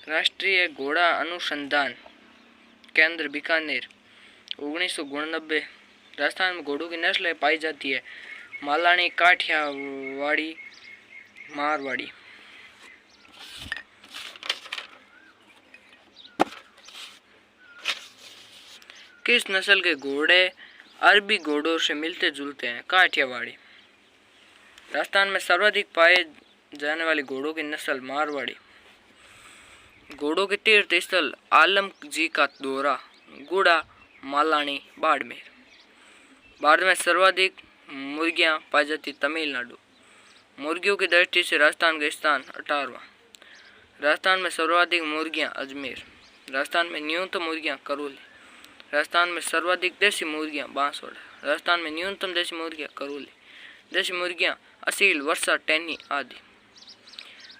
राष्ट्रीय घोड़ा अनुसंधान केंद्र बीकानेर 1989। राजस्थान में घोड़ों की नस्लें पाई जाती है मालानी, काठियावाड़ी, मारवाड़ी। किस नस्ल के घोड़े अरबी घोड़ों से मिलते जुलते हैं? काठियावाड़ी। राजस्थान में सर्वाधिक पाए जाने वाली घोड़ों की नस्ल मारवाड़ी। घोड़ों के तीर्थ स्थल आलम जी का दौरा, गुड़ा, मालानी, बाड़मेर। भारत में सर्वाधिक मुर्गियां पाई जाती तमिलनाडु। मुर्गियों की दृष्टि से राजस्थान का स्थान 18वां। राजस्थान में सर्वाधिक मुर्गियां अजमेर। राजस्थान में न्यूनतम मुर्गियां करौली। राजस्थान में सर्वाधिक देसी मुर्गियां बांसवाड़ा। राजस्थान में न्यूनतम देसी मुर्गियां करौली। देसी मुर्गियां असील, वर्षा, टैनी आदि।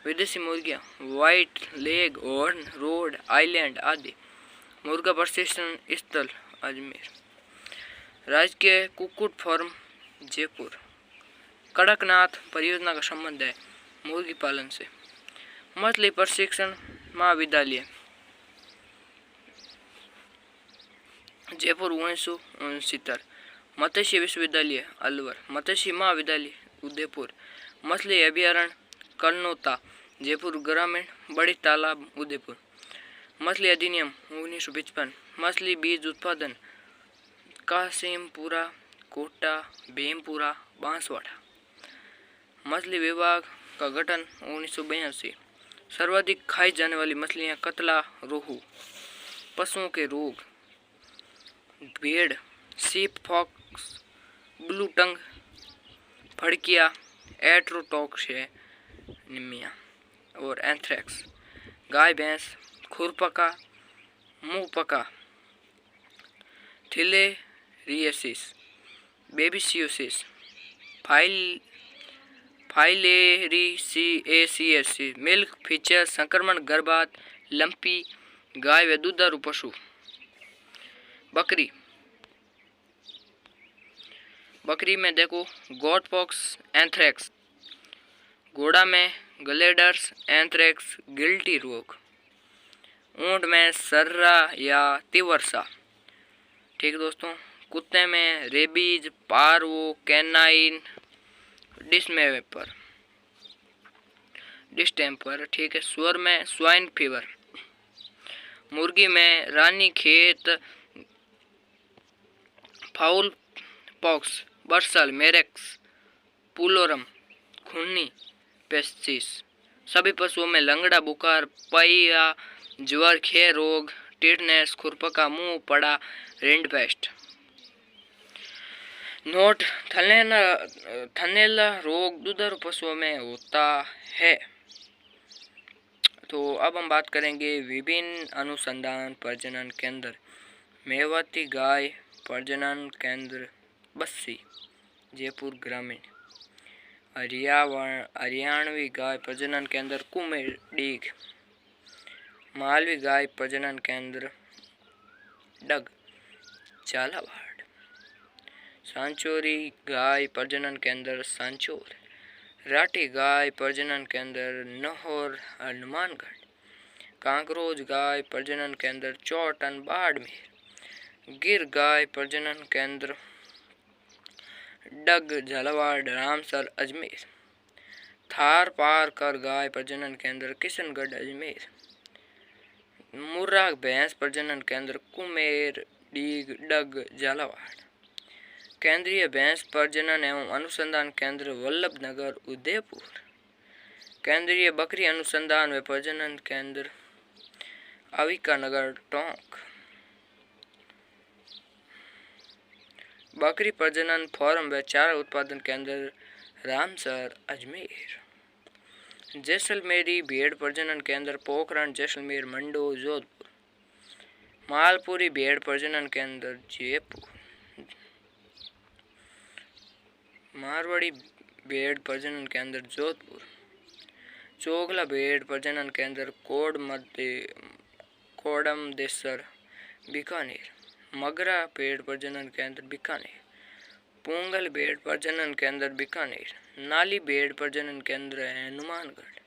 विदेशी मुर्गियां white leg, horn, Rhode Island आदि। मुर्गा प्रशिक्षण स्थल अजमेर। राज्य के कुक्कुट फार्म जयपुर। कड़कनाथ परियोजना का संबंध है मुर्गी पालन से। मछली प्रशिक्षण महाविद्यालय जयपुर 1969। मत्स्य विश्वविद्यालय अलवर। मत्स्य महाविद्यालय उदयपुर। मछली अभयारण्य कलनौता जयपुर ग्रामीण, बड़ी तालाब उदयपुर। मछली अधिनियम 1955। मछली बीज उत्पादन कासिमपुरा, कोटा, भीमपुरा, बांसवाड़ा। मछली विभाग का गठन 1982। सर्वाधिक खाई जाने वाली मछलियां कतला, रोहू। पशुओं के रोग भेड़, सीप पॉक्स, ब्लू टंग, फड़किया, एट्रोटॉक्सिमिया और एंथ्रेक्स। गाय भैंस खुरपका, मुंहपका, थिलेरियसिस, बेबिसियोसिस, फाइलेरिसिएसिस, मिल्क फीचर संक्रमण, गर्भात, लंपी। गाय व दुधारू पशु। बकरी में देखो गॉट पॉक्स, एंथ्रेक्स। घोड़ा में ग्लेडर्स, एंथ्रेक्स, गिल्टी रोग। ऊंट में सर्रा या तिवर्सा। ठीक है दोस्तों। कुत्ते में रेबीज, पार्वो, कैनाइन डिस्टेम्पर। ठीक है। सुअर में स्वाइन फीवर। मुर्गी में रानी खेत, फाउल पॉक्स, बर्सल, मेरेक्स, पुलोरम, खूनी पेस्टिस। सभी पशुओं में लंगड़ा बुखार, पाइया, ज्वर, खे रोग, टिटनेस, खुरपका, मुंह पड़ा, रिंडपेस्ट। नोट: थनैला रोग दुधारू पशुओं में होता है। तो अब हम बात करेंगे विभिन्न अनुसंधान प्रजनन केंद्र। मेवाती गाय प्रजनन केंद्र बस्सी जयपुर ग्रामीण। हरियाणवी गाय प्रजनन केंद्र कुमेडीग। मालवी गाय प्रजनन केंद्र डग झालावाड़। सांचौरी गाय प्रजनन केंद्र सांचौर। राठी गाय प्रजनन केंद्र नहौर हनुमानगढ़। कांकरोज गाय प्रजनन केंद्र चौटन बाड़मेर। गिर गाय प्रजनन केंद्र डग झालावाड़ रामसर अजमेर। थार पारकर गाय प्रजनन केंद्र किशनगढ़ अजमेर। मुर्रा भैंस प्रजनन केंद्र कुमेर डीग डग झालावाड़। केंद्रीय भैंस प्रजनन एवं अनुसंधान केंद्र वल्लभनगर उदयपुर। केंद्रीय बकरी अनुसंधान व प्रजनन केंद्र अविकानगर टोंक। बकरी प्रजनन फार्म व चारा उत्पादन केंद्र रामसर अजमेर। जैसलमेरी भेड़ प्रजनन केंद्र पोखरण जैसलमेर मंडो जोधपुर। मालपुरी भेड़ प्रजनन केंद्र जयपुर। मारवाड़ी भेड़ प्रजनन केंद्र जोधपुर। चोगला भेड़ प्रजनन केंद्र कोडमदेसर बीकानेर। मगरा भेड़ प्रजनन केंद्र बीकानेर। पूंगल भेड़ प्रजनन केंद्र बीकानेर, नाली भेड़ प्रजनन केंद्र है हनुमानगढ़,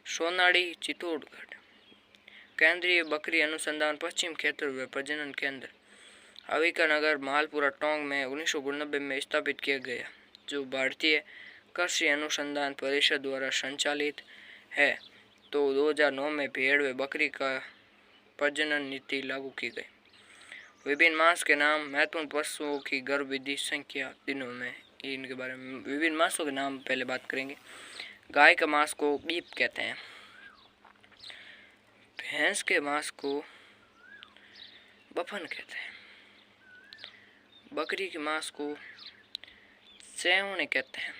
सोनाड़ी चित्तौड़गढ़, केंद्रीय बकरी अनुसंधान पश्चिम क्षेत्र व प्रजनन केंद्र अविका नगर मालपुरा टोंक में 1999 में स्थापित किया गया, जो भारतीय कृषि अनुसंधान परिषद द्वारा संचालित है। तो 2009 में भेड़ व बकरी का प्रजनन नीति लागू की गई। विभिन्न मांस के नाम, महत्वपूर्ण पशुओं की गर्भवृद्धि संख्या दिनों में, इनके बारे में विभिन्न मांसों के नाम पहले बात करेंगे। गाय के मांस को बीफ कहते हैं, भैंस के मांस को बफन कहते हैं, बकरी के मांस को सेवने कहते हैं,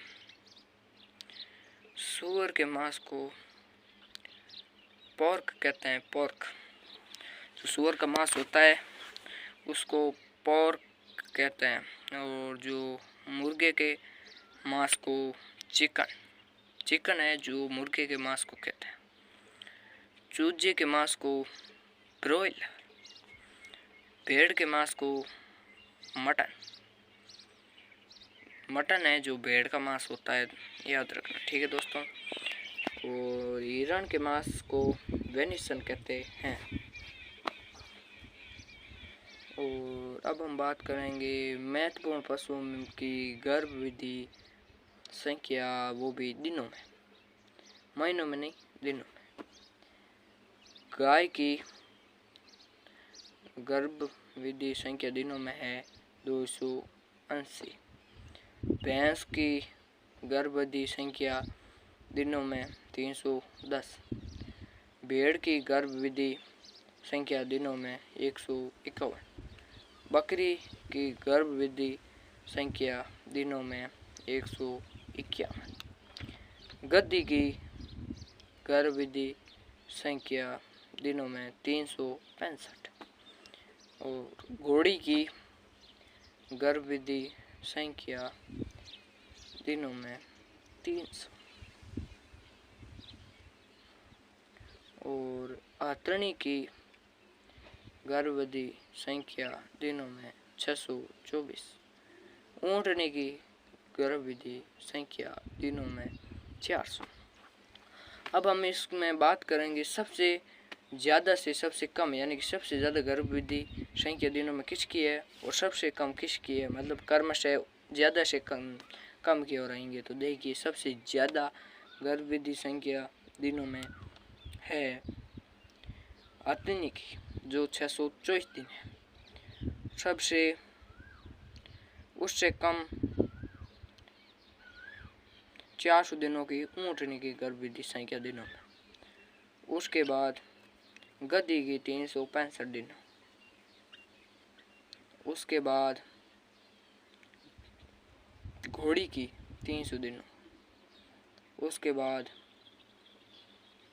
सूअर के मांस को पोर्क कहते हैं। पोर्क, जो सूअर का मांस होता है उसको पोर्क कहते हैं, और जो मुर्गे के मांस को चिकन है जो मुर्गे के मांस को कहते हैं। चूजे के मांस को ब्रोइलर, भेड़ के मांस को मटन है जो भेड़ का मांस होता है, याद रखना, ठीक है दोस्तों। और हिरण के मांस को वेनिसन कहते हैं। और अब हम बात करेंगे महत्वपूर्ण पशुओं की गर्भवृद्धि संख्या, वो भी दिनों में, महीनों में नहीं, दिनों में। गाय की गर्भवृद्धि संख्या दिनों में है 280। भैंस की गर्भवृद्धि संख्या दिनों में 310। भेड़ की गर्भवृद्धि संख्या दिनों में 151। बकरी की गर्भवृद्धि संख्या दिनों में 151। गद्दी की गर्भवृद्धि संख्या दिनों में 365। और घोड़ी की गर्भवृद्धि संख्या दिनों में 300। और आतरणी की गर्भवृद्धि संख्या दिनों में 624। ऊँटनी की गर्भवृद्धि संख्या दिनों में 400। अब हम इसमें बात करेंगे सबसे ज़्यादा से सबसे कम, यानी कि सबसे ज़्यादा गर्भवृद्धि संख्या दिनों में किसकी है और सबसे कम किसकी है, मतलब क्रमशः ज़्यादा से कम की ओर आएंगे। तो देखिए, सबसे ज़्यादा गर्भवृद्धि संख्या दिनों में है आतरणी की, जो 624 दिन है। सबसे उससे कम 400 दिनों की ऊँटनी की गर्भवृद्धि संख्या दिनों में। उसके बाद गद्दी की 365 दिन। उसके बाद घोड़ी की 300 दिनों। उसके बाद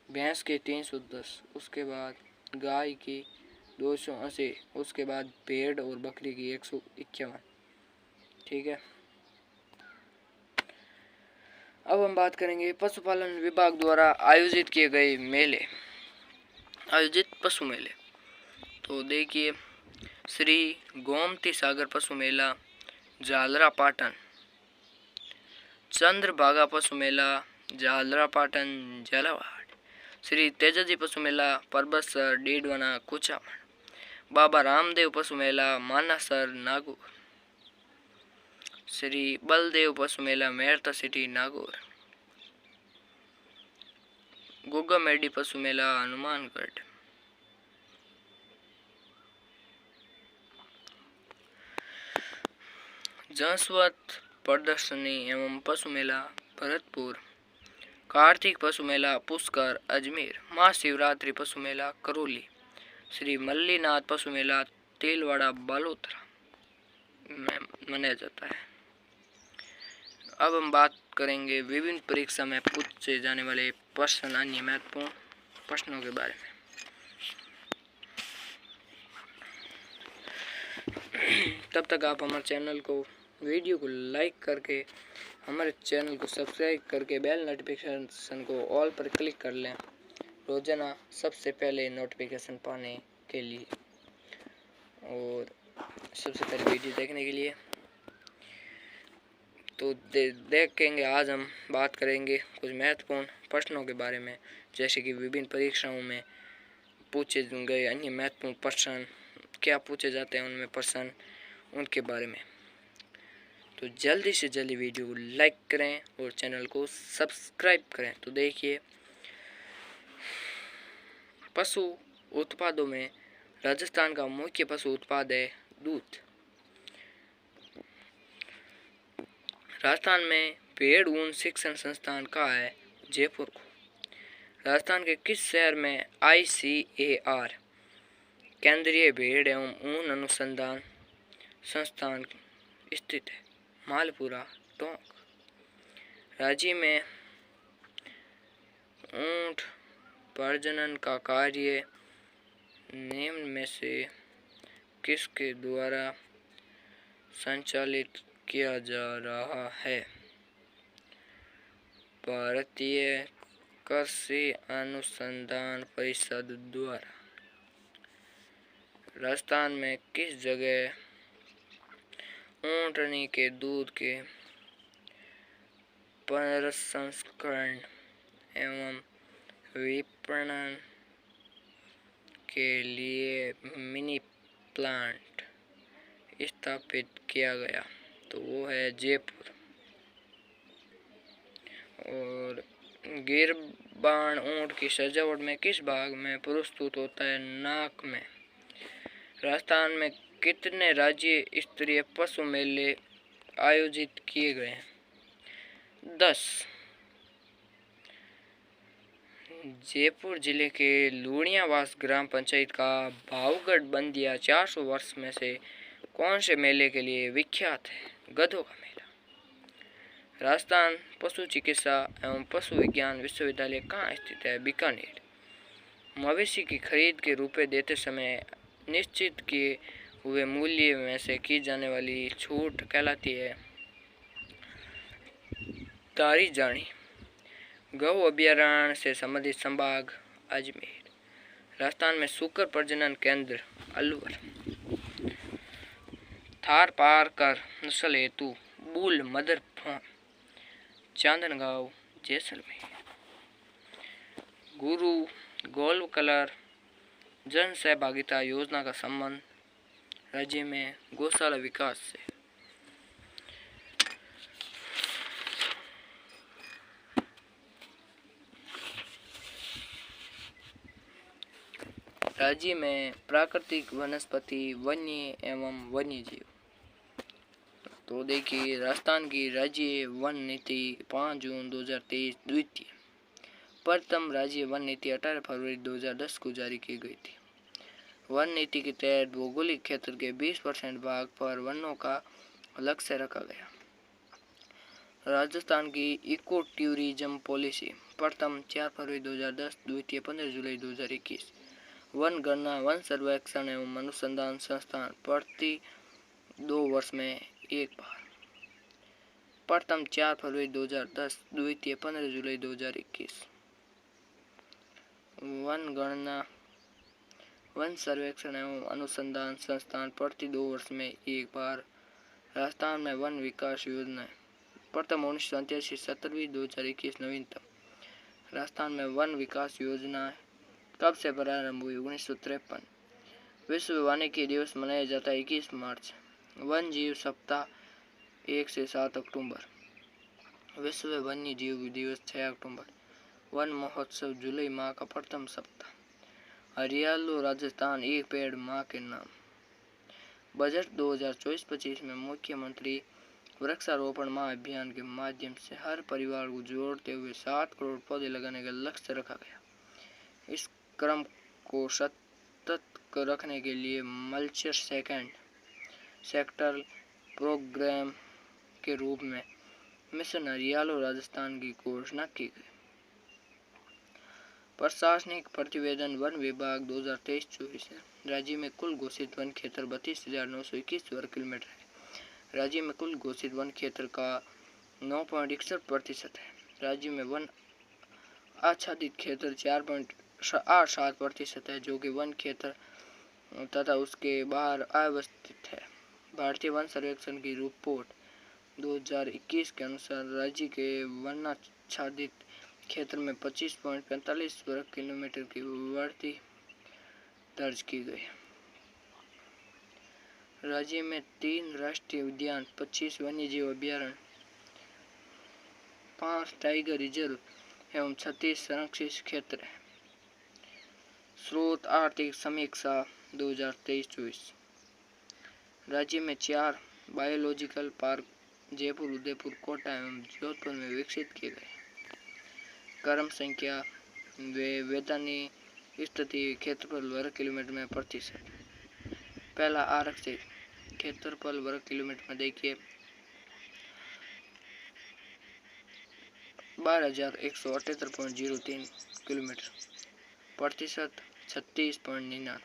भैंस के 310। उसके बाद गाय की 280। उसके बाद भेड़ और बकरी की 151। ठीक है। अब हम बात करेंगे पशुपालन विभाग द्वारा आयोजित किए गए मेले, आयोजित पशु मेले। तो देखिए, श्री गोमती सागर पशु मेला झालरा पाटन, चंद्रभागा पशु मेला झालरा पाटन झालावाड़, श्री तेजाजी पशु मेला परबतसर डीडवाना कुचामन, बाबा रामदेव पशु मेला मानासर नागौर, श्री बलदेव पशु मेला मेहता सिटी नागौर, गुग्गा मेडी पशु मेला हनुमानगढ़, जसवंत प्रदर्शनी एवं पशु मेला भरतपुर, कार्तिक पशु मेला पुष्कर अजमेर, महाशिवरात्रि पशु मेला करौली, श्री मल्लीनाथ पशु मेला तेलवाड़ा बालोतरा में मनाया जाता है। अब हम बात करेंगे विभिन्न परीक्षा में पूछे जाने वाले प्रश्न, अन्य महत्वपूर्ण प्रश्नों के बारे में। तब तक आप हमारे चैनल को, वीडियो को लाइक करके हमारे चैनल को सब्सक्राइब करके बेल नोटिफिकेशन को ऑल पर क्लिक कर लें, रोजाना सबसे पहले नोटिफिकेशन पाने के लिए और सबसे पहले वीडियो देखने के लिए। तो देखेंगे। आज हम बात करेंगे कुछ महत्वपूर्ण प्रश्नों के बारे में, जैसे कि विभिन्न परीक्षाओं में पूछे गए अन्य महत्वपूर्ण प्रश्न क्या पूछे जाते हैं, उनमें प्रश्न उनके बारे में। तो जल्दी से जल्दी वीडियो को लाइक करें और चैनल को सब्सक्राइब करें। तो देखिए, पशु उत्पादों में राजस्थान का मुख्य पशु उत्पाद है दूध। राजस्थान में भेड़ ऊन शिक्षण संस्थान कहाँ है? जयपुर को। राजस्थान के किस शहर में ICAR केंद्रीय भेड़ एवं ऊन अनुसंधान संस्थान स्थित है? मालपुरा, टोंक। राज्य में ऊंट प्रजनन का कार्य निम्न में से किसके द्वारा संचालित किया जा रहा है? भारतीय कृषि अनुसंधान परिषद द्वारा। राजस्थान में किस जगह ऊंटनी के दूध के प्रसंस्करण एवं विपणन के लिए मिनी प्लांट स्थापित किया गया? तो वो है जयपुर। और गिरबान ऊंट की सजावट में किस भाग में प्रस्तुत होता है? नाक में। राजस्थान में कितने राज्य स्तरीय पशु मेले आयोजित किए गए हैं? 10। जयपुर जिले के लूणियावास ग्राम पंचायत का भावगढ़ बंदिया 400 वर्ष में से कौन से मेले के लिए विख्यात है? गधों का मेला। राजस्थान पशु चिकित्सा एवं पशु विज्ञान विश्वविद्यालय कहाँ स्थित है? बीकानेर। मवेशी की खरीद के रुपए देते समय निश्चित किए हुए मूल्य में से की जाने वाली छूट कहलाती है तारी जानी। गौ अभ्यारण्य से संबंधित संभाग अजमेर। राजस्थान में सुकर प्रजनन केंद्र अलवर। थार पारकर नस्ल हेतु bull mother farm Chandangaon Jaisalmer. गुरु गोल्ड कलर जन सहभागिता योजना का संबंध राज्य में गौशाला विकास से। राज्य में प्राकृतिक वनस्पति वन्य एवं वन्य जीव। तो देखिए, राजस्थान की राज्य वन नीति 5 जून 2023 द्वितीय। प्रथम राज्य वन नीति 18 फरवरी 2010 को जारी की गई थी। वन नीति के तहत भौगोलिक क्षेत्र के 20% भाग पर वनों का लक्ष्य रखा गया। राजस्थान की इको टूरिज्म पॉलिसी प्रथम 4 फरवरी 2010, द्वितीय 15 जुलाई 2021। वन गणना वन सर्वेक्षण एवं अनुसंधान संस्थान प्रति 2 वर्ष में एक बार। प्रथम 4 फरवरी 2010, द्वितीय 15 जुलाई 2021। वन गणना वन सर्वेक्षण एवं अनुसंधान संस्थान प्रति 2 वर्ष में एक बार। राजस्थान में वन विकास योजना प्रथम 1987, 17वीं 2021 नवीनतम। राजस्थान में वन विकास योजना कब से प्रारंभ हुई? 1953। विश्व वानिकी दिवस मनाया जाता है 21 मार्च। वन जीव सप्ताह 1 से 7 अक्टूबर। विश्व वन्य जीव दिवस 6 अक्टूबर। वन महोत्सव जुलाई माह का प्रथम सप्ताह। हरियालो राजस्थान एक पेड़ माँ के नाम। बजट 2024-25 में मुख्यमंत्री वृक्षारोपण माह अभियान के माध्यम से हर परिवार को जोड़ते हुए 7 करोड़ पौधे लगाने का लक्ष्य रखा गया। इस क्रम को सतत रखने के लिए मल्चर सेकंड सेक्टर प्रोग्राम के रूप में मिशन हरियालो राजस्थान की घोषणा की गई। प्रशासनिक प्रतिवेदन वन विभाग 2023-24 है। राज्य में कुल घोषित वन क्षेत्र 32,921 वर्ग किलोमीटर है। राज्य में कुल घोषित वन क्षेत्र का 9.61% है। राज्य में वन आच्छादित क्षेत्र 4.87% है, जो कि वन क्षेत्र तथा उसके बाहर अवस्थित है। भारतीय वन सर्वेक्षण की रिपोर्ट 2021 के अनुसार राज्य के वर्णाच्छादित क्षेत्र में 25.45 वर्ग किलोमीटर की वृद्धि दर्ज की गई। राज्य में 3 राष्ट्रीय उद्यान, 25 वन्यजीव अभयारण्य, 5 टाइगर रिजर्व एवं 36 संरक्षित क्षेत्र है। स्रोत आर्थिक समीक्षा 2023-24। राज्य में 4 बायोलॉजिकल पार्क जयपुर, उदयपुर, कोटा एवं जोधपुर में विकसित किए गए। क्रम संख्या व वैधानिक स्थिति क्षेत्रफल वर्ग किलोमीटर में प्रतिशत। पहला आरक्षित क्षेत्रफल वर्ग किलोमीटर में देखिए 12,178.03 किलोमीटर, प्रतिशत 36.99।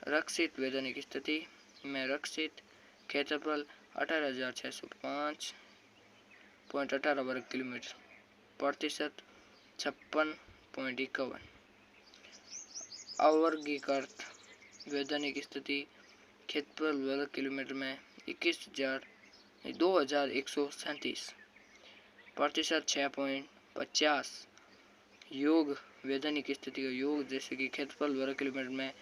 रक्षित वैधानिक स्थिति में रक्षित क्षेत्रफल 18,605.18 वर्ग किलोमीटर, प्रतिशत 56.51। अवर्गीकृत वैधानिक स्थिति क्षेत्रफल वर्ग किलोमीटर में 2,137, प्रतिशत 6.50। योग वैधानिक स्थिति का योग जैसे कि क्षेत्रफल वर्ग किलोमीटर में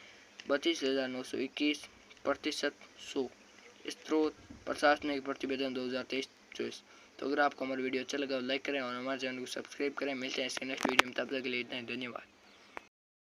32,921, प्रतिशत 100। स्रोत प्रशासनिक प्रतिवेदन 2023-24। तो अगर आपको हमारा वीडियो अच्छा लगा तो लाइक करें और हमारे चैनल को सब्सक्राइब करें। मिलते हैं इसके नेक्स्ट वीडियो में, तब तक के लिए इतना ही, धन्यवाद।